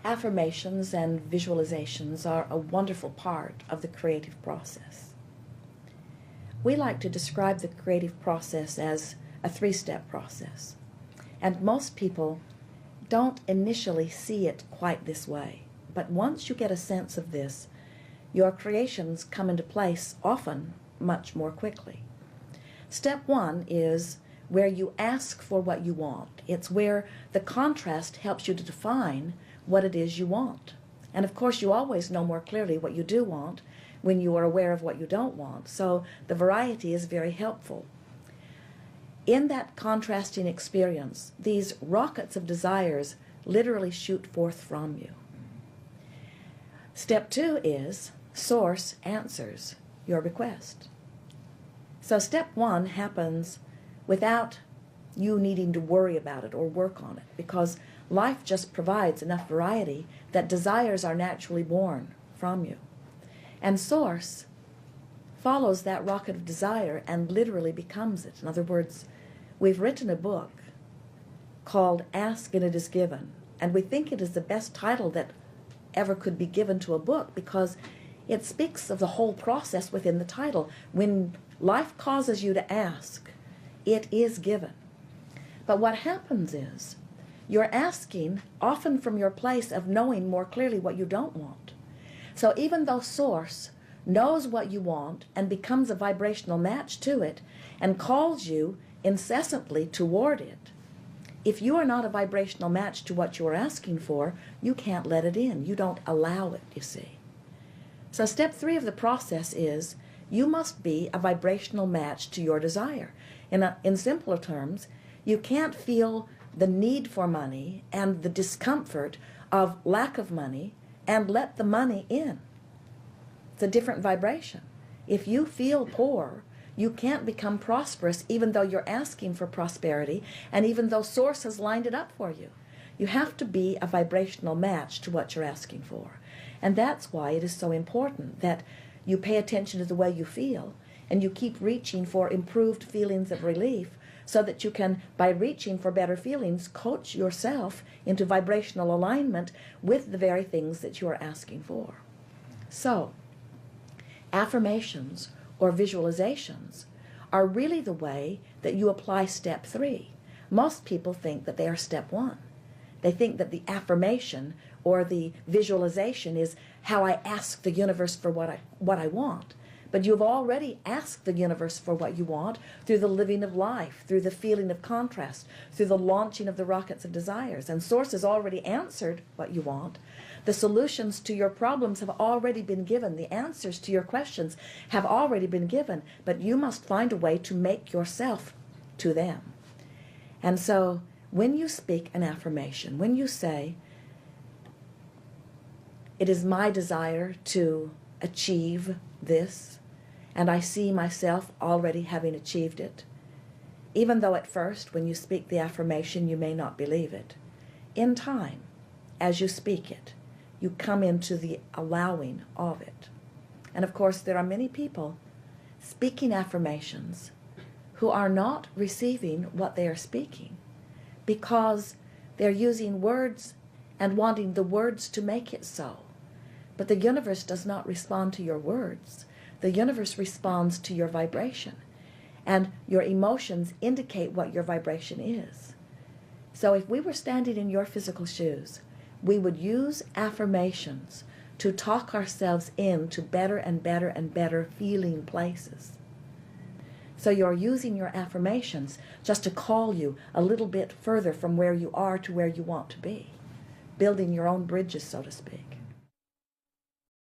Affirmations and visualizations are a wonderful part of the creative process. We like to describe the creative process as a three-step process, and most people don't initially see it quite this way. But once you get a sense of this, your creations come into place often much more quickly. Step one is where you ask for what you want. It's where the contrast helps you to define what it is you want. And of course, you always know more clearly what you do want when you are aware of what you don't want. So the variety is very helpful. In that contrasting experience, these rockets of desires literally shoot forth from you. Step two is source answers your request. So step one happens without you needing to worry about it or work on it, because life just provides enough variety that desires are naturally born from you. And source follows that rocket of desire and literally becomes it. In other words, we've written a book called Ask and It Is Given, and we think it is the best title that ever could be given to a book because it speaks of the whole process within the title. When life causes you to ask, it is given. But what happens is you're asking often from your place of knowing more clearly what you don't want. So even though Source knows what you want and becomes a vibrational match to it and calls you incessantly toward it, if you are not a vibrational match to what you are asking for, you can't let it in. You don't allow it, you see. So step three of the process is you must be a vibrational match to your desire. In simpler terms, you can't feel the need for money and the discomfort of lack of money and let the money in. It's a different vibration. If you feel poor, you can't become prosperous even though you're asking for prosperity and even though Source has lined it up for you. You have to be a vibrational match to what you're asking for. And that's why it is so important that you pay attention to the way you feel and you keep reaching for improved feelings of relief so that you can, by reaching for better feelings, coach yourself into vibrational alignment with the very things that you are asking for. So, affirmations or visualizations are really the way that you apply step three. Most people think that they are step one. They think that the affirmation or the visualization is how I ask the universe for what I want. But you've already asked the universe for what you want through the living of life, through the feeling of contrast, through the launching of the rockets of desires. And Source has already answered what you want. The solutions to your problems have already been given. The answers to your questions have already been given. But you must find a way to make yourself to them. And so when you speak an affirmation, when you say, it is my desire to achieve this, and I see myself already having achieved it, even though at first when you speak the affirmation you may not believe it, in time, as you speak it, you come into the allowing of it. And of course there are many people speaking affirmations who are not receiving what they are speaking because they're using words and wanting the words to make it so. But the universe does not respond to your words. The universe responds to your vibration. And your emotions indicate what your vibration is. So if we were standing in your physical shoes, we would use affirmations to talk ourselves into better and better and better feeling places. So you're using your affirmations just to call you a little bit further from where you are to where you want to be, building your own bridges, so to speak.